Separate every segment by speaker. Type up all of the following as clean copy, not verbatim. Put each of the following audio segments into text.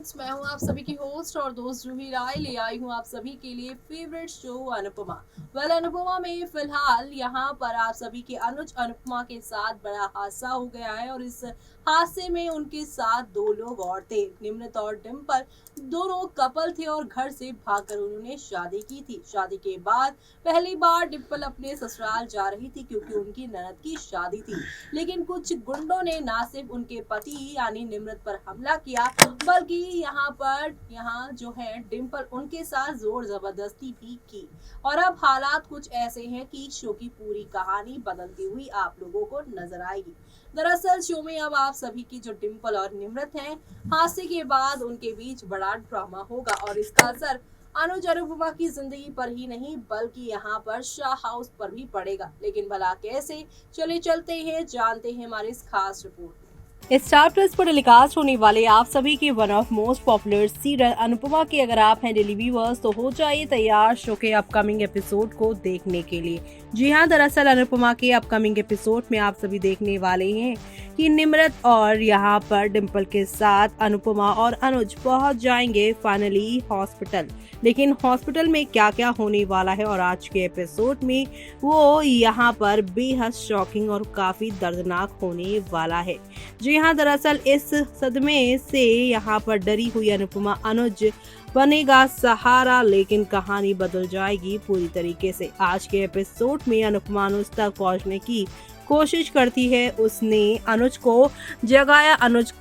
Speaker 1: Friends, मैं हूं आप सभी की होस्ट और दोस्त जूही राय। ले आई हूं आप सभी के लिए फेवरेट शो अनुपमा। अनुपमा में फिलहाल यहां पर आप सभी के अनुज अनुपमा के साथ बड़ा हादसा हो गया है और इस हादसे में उनके साथ दो लोग और थे। निम्रत और डिम्पल दोनों कपल थे और घर से भागकर उन्होंने शादी की थी। शादी के बाद पहली बार डिम्पल अपने ससुराल जा रही थी क्योंकि उनकी ननद की शादी थी, लेकिन कुछ गुंडों ने ना सिर्फ उनके पति यानी निम्रत पर हमला किया बल्कि यहाँ जो है डिम्पल उनके साथ जोर जबरदस्ती भी की। और अब हालात कुछ ऐसे हैं कि शो की पूरी कहानी बदलती हुई आप लोगों को नजर आएगी। दरअसल शो में अब आप सभी की जो डिम्पल और निम्रत हैं, हादसे के बाद उनके बीच बड़ा ड्रामा होगा और इसका असर अनुज अनुपमा की जिंदगी पर ही नहीं बल्कि यहाँ पर शाह हाउस पर भी पड़ेगा। लेकिन भला कैसे, चले चलते हैं जानते हैं हमारी इस खास रिपोर्ट में। स्टार प्लस पर टेलीकास्ट होने वाले आप सभी की one of most popular serial Anupama के अगर आप हैं डेली व्यूअर्स तो हो जाइए तैयार शो के अपकमिंग एपिसोड को देखने के लिए। जी हाँ, दरअसल अनुपमा के अपकमिंग एपिसोड में आप सभी देखने वाले हैं कि निम्रत और यहाँ पर डिम्पल के साथ अनुपमा और अनुज पहुंच जाएंगे फाइनली हॉस्पिटल। लेकिन हॉस्पिटल में क्या क्या होने वाला है और आज के एपिसोड में वो यहाँ पर बेहद शॉकिंग और काफी दर्दनाक होने वाला है। जी हाँ, दरअसल इस सदमे से यहाँ पर डरी हुई अनुपमा अनुज बनेगा सहारा, लेकिन कहानी बदल जाएगी पूरी तरीके से। आज के एपिसोड में अनुपमा अनुज तक पहुँचने की कोशिश करती है। उसने अनुज को जगाया, अनुज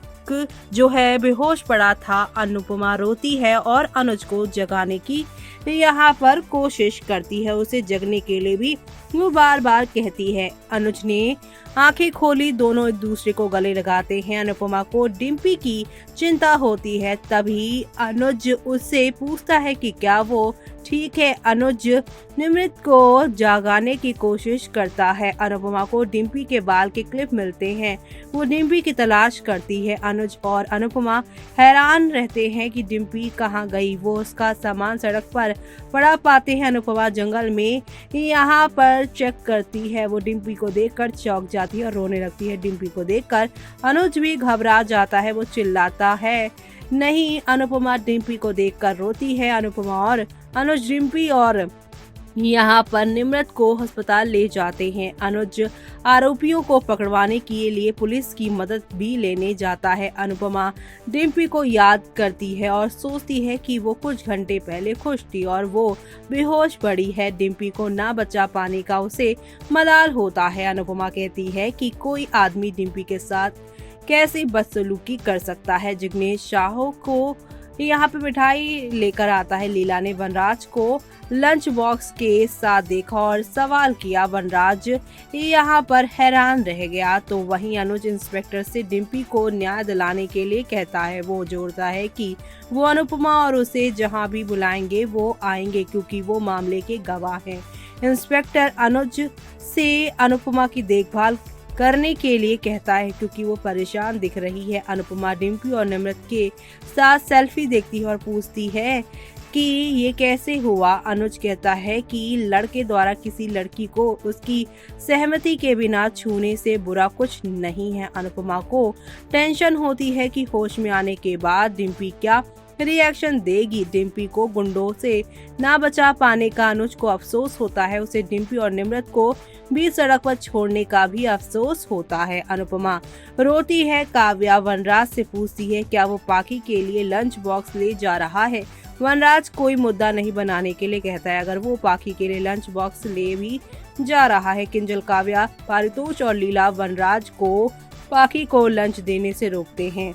Speaker 1: जो है बेहोश पड़ा था। अनुपमा रोती है और अनुज को जगाने की यहाँ पर कोशिश करती है। उसे जगने के लिए भी वो बार बार कहती है। अनुज ने आंखें खोली, दोनों एक दूसरे को गले लगाते हैं। अनुपमा को डिम्पी की चिंता होती है। तभी अनुज उससे पूछता है कि क्या वो ठीक है। अनुज निम्रत को जगाने की कोशिश करता है। अनुपमा को डिम्पी के बाल के क्लिप मिलते हैं। वो डिम्पी की तलाश करती है। अनुज और अनुपमा हैरान रहते हैं कि डिम्पी कहाँ गई। वो उसका सामान सड़क पर पड़ा पाते हैं। अनुपमा जंगल में यहाँ पर चेक करती है। वो डिम्पी को देखकर चौंक जाती है और रोने लगती है। डिम्पी को देखकर अनुज भी घबरा जाता है। वो चिल्लाता है नहीं। अनुपमा डिम्पी को देखकर रोती है। अनुपमा और अनुज डिम्पी और यहाँ पर निम्रत को अस्पताल ले जाते हैं। अनुज आरोपियों को पकड़वाने के लिए पुलिस की मदद भी लेने जाता है। अनुपमा डिम्पी को याद करती है और सोचती है कि वो कुछ घंटे पहले खुश थी और वो बेहोश पड़ी है। डिम्पी को ना बचा पाने का उसे मलाल होता है। अनुपमा कहती है कि कोई आदमी डिम्पी के साथ कैसे बदसलूकी कर सकता है। जिग्नेश शाह को यहाँ पे मिठाई लेकर आता है। लीला ने वनराज को लंच बॉक्स के साथ देखा और सवाल किया। वनराज यहाँ पर हैरान रह गया। तो वहीं अनुज इंस्पेक्टर से डिम्पी को न्याय दिलाने के लिए कहता है। वो जोड़ता है कि वो अनुपमा और उसे जहाँ भी बुलाएंगे वो आएंगे क्योंकि वो मामले के गवाह हैं। इंस्पेक्टर अनुज से अनुपमा की देखभाल करने के लिए कहता है क्योंकि वो परेशान दिख रही है। अनुपमा डिम्पी और निम्रत के साथ सेल्फी देखती है और पूछती है कि ये कैसे हुआ। अनुज कहता है कि लड़के द्वारा किसी लड़की को उसकी सहमति के बिना छूने से बुरा कुछ नहीं है। अनुपमा को टेंशन होती है कि होश में आने के बाद डिम्पी क्या रिएक्शन देगी। डिम्पी को गुंडों से ना बचा पाने का अनुज को अफसोस होता है। उसे डिम्पी और निम्रत को बीच सड़क पर छोड़ने का भी अफसोस होता है। अनुपमा रोती है। काव्या वनराज से पूछती है क्या वो पाखी के लिए लंच बॉक्स ले जा रहा है। वनराज कोई मुद्दा नहीं बनाने के लिए कहता है अगर वो पाखी के लिए लंच बॉक्स ले भी जा रहा है। किंजल, काव्या, पारितोष और लीला वनराज को पाखी को लंच देने से रोकते हैं।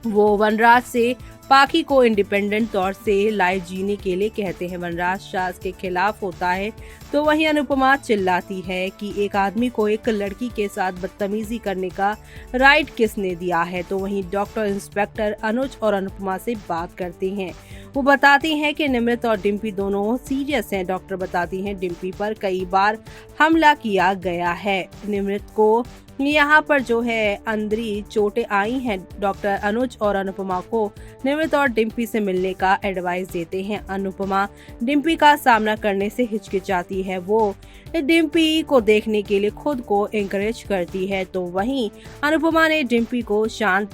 Speaker 1: वो वनराज से पाखी को इंडिपेंडेंट तौर से लाइफ जीने के लिए कहते हैं। वनराज सास के खिलाफ होता है। तो वहीं अनुपमा चिल्लाती है कि एक आदमी को एक लड़की के साथ बदतमीजी करने का राइट किसने दिया है। तो वहीं डॉक्टर इंस्पेक्टर अनुज और अनुपमा से बात करते हैं। वो बताती हैं कि निम्रत और डिम्पी दोनों सीरियस हैं। डॉक्टर बताती हैं डिम्पी पर कई बार हमला किया गया है। निम्रत को यहाँ पर जो है अंदरी चोटें आई हैं। डॉक्टर अनुज और अनुपमा को निमृत और डिम्पी से मिलने का एडवाइस देते हैं। अनुपमा डिम्पी का सामना करने से हिचकिचाती है। वो डिम्पी को देखने के लिए खुद को एनकरेज करती है, तो वहीं अनुपमा ने डिम्पी को शांत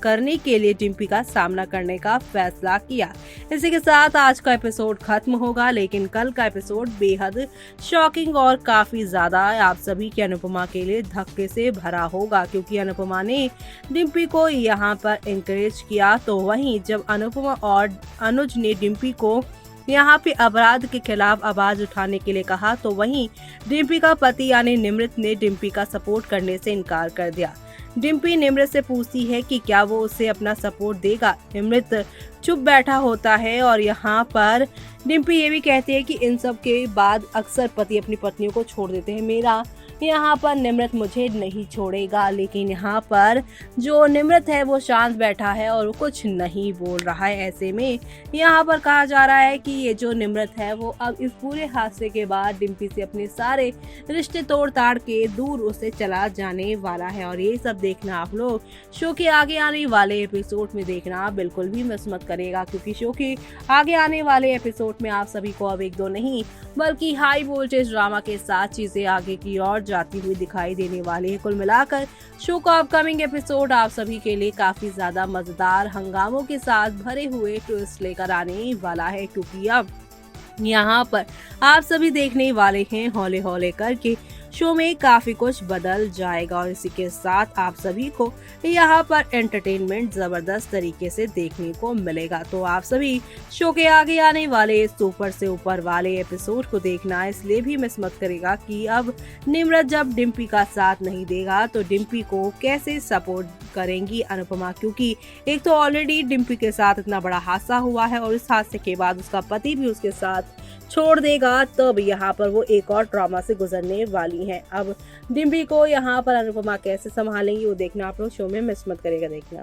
Speaker 1: करने के लिए डिम्पी का सामना करने का फैसला किया। इसी के साथ आज का एपिसोड खत्म होगा, लेकिन कल का एपिसोड बेहद शॉकिंग और काफी ज्यादा आप सभी के अनुपमा के लिए धक्के से भरा होगा, क्योंकि अनुपमा ने डिम्पी को यहाँ पर एनकरेज किया, तो वहीं जब अनुपमा और अनुज ने डिम्पी को यहाँ पे अपराध के खिलाफ आवाज उठाने के लिए कहा, तो वहीं डिम्पी का पति यानी निमृत ने डिम्पी का सपोर्ट करने से इनकार कर दिया। डिम्पी निमृत से पूछती है कि क्या वो उसे अपना सपोर्ट देगा। निमृत चुप बैठा होता है और यहाँ पर डिम्पी ये भी कहती है कि इन सब के बाद अक्सर पति अपनी पत्नियों को छोड़ देते हैं, मेरा यहाँ पर निमृत मुझे नहीं छोड़ेगा। लेकिन यहाँ पर जो निमृत है वो शांत बैठा है और वो कुछ नहीं बोल रहा है। ऐसे में यहाँ पर कहा जा रहा है कि ये जो निमृत है वो अब इस पूरे हादसे के बाद डिम्पी से अपने सारे रिश्ते तोड़ ताड़ के दूर उसे चला जाने वाला है। और ये सब देखना आप लोग शो के आगे आने वाले एपिसोड में देखना बिल्कुल भी मिस मत करेगा, क्योंकि शो के आगे आने वाले एपिसोड में आप सभी को अब एक दो नहीं बल्कि हाई वोल्टेज ड्रामा के साथ चीजें आगे की ओर जाती हुई दिखाई देने वाली है। कुल मिलाकर शो का अपकमिंग एपिसोड आप सभी के लिए काफी ज्यादा मजेदार हंगामों के साथ भरे हुए ट्विस्ट लेकर आने वाला है, क्योंकि अब यहाँ पर आप सभी देखने वाले हैं हौले हौले करके शो में काफी कुछ बदल जाएगा। और इसी के साथ आप सभी को यहाँ पर एंटरटेनमेंट जबरदस्त तरीके से देखने को मिलेगा। तो आप सभी शो के आगे आने वाले सुपर से ऊपर वाले एपिसोड को देखना इसलिए भी मिस मत करेगा कि अब निमृत जब डिम्पी का साथ नहीं देगा तो डिम्पी को कैसे सपोर्ट करेंगी अनुपमा, क्योंकि एक तो ऑलरेडी डिम्पी के साथ इतना बड़ा हादसा हुआ है और इस हादसे के बाद उसका पति भी उसके साथ छोड़ देगा, तब यहाँ पर वो एक और ड्रामा से गुजरने वाली हैं। अब डिम्पी को यहाँ पर अनुपमा कैसे संभालेंगी वो देखना आप लोग शो में मिस मत करेगा देखना।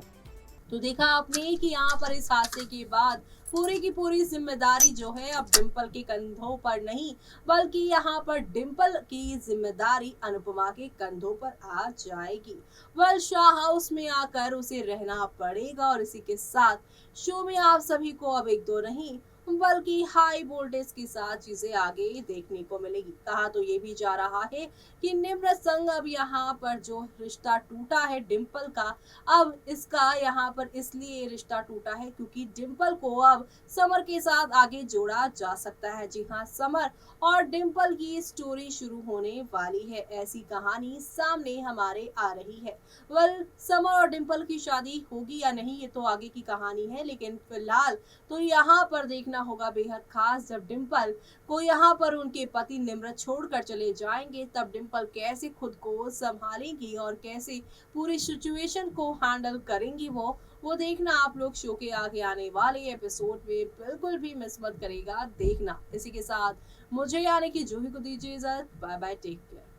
Speaker 1: तो देखा आपने कि यहाँ पर इस हादसे के बाद पूरी की पूरी जिम्मेदारी जो है अब डिम्पल के कंधों पर नहीं बल्कि यहाँ पर डिम्पल की जिम्मेदारी अनुपमा के कंधों पर आ जाएगी। वेल शाह हाउस में आकर उसे रहना पड़ेगा और इसी के साथ शो में आप सभी को अब एक दो नहीं बल्कि हाई वोल्टेज के साथ चीजें आगे देखने को मिलेगी। कहा तो ये भी जा रहा है कि निम्रत संग अब यहाँ पर जो रिश्ता टूटा है डिम्पल का, अब इसका यहाँ पर इसलिए रिश्ता टूटा है क्योंकि डिम्पल को अब समर के साथ आगे जोड़ा जा सकता है। जी हाँ, समर और डिम्पल की स्टोरी शुरू होने वाली है, ऐसी कहानी सामने हमारे आ रही है। वेल समर और डिम्पल की शादी होगी या नहीं ये तो आगे की कहानी है, लेकिन फिलहाल तो यहाँ पर देखना होगा बेहद खास जब डिम्पल को यहाँ पर उनके पति निम्रत छोड़कर चले जाएंगे, तब डिम्पल कैसे खुद को संभालेंगी और कैसे पूरी सिचुएशन को हैंडल करेंगी वो देखना आप लोग शो के आगे आने वाले एपिसोड में बिल्कुल भी मिस मत करेगा देखना। इसी के साथ मुझे यानी कि जूही को दीजिए इजाजत। Bye bye, take care.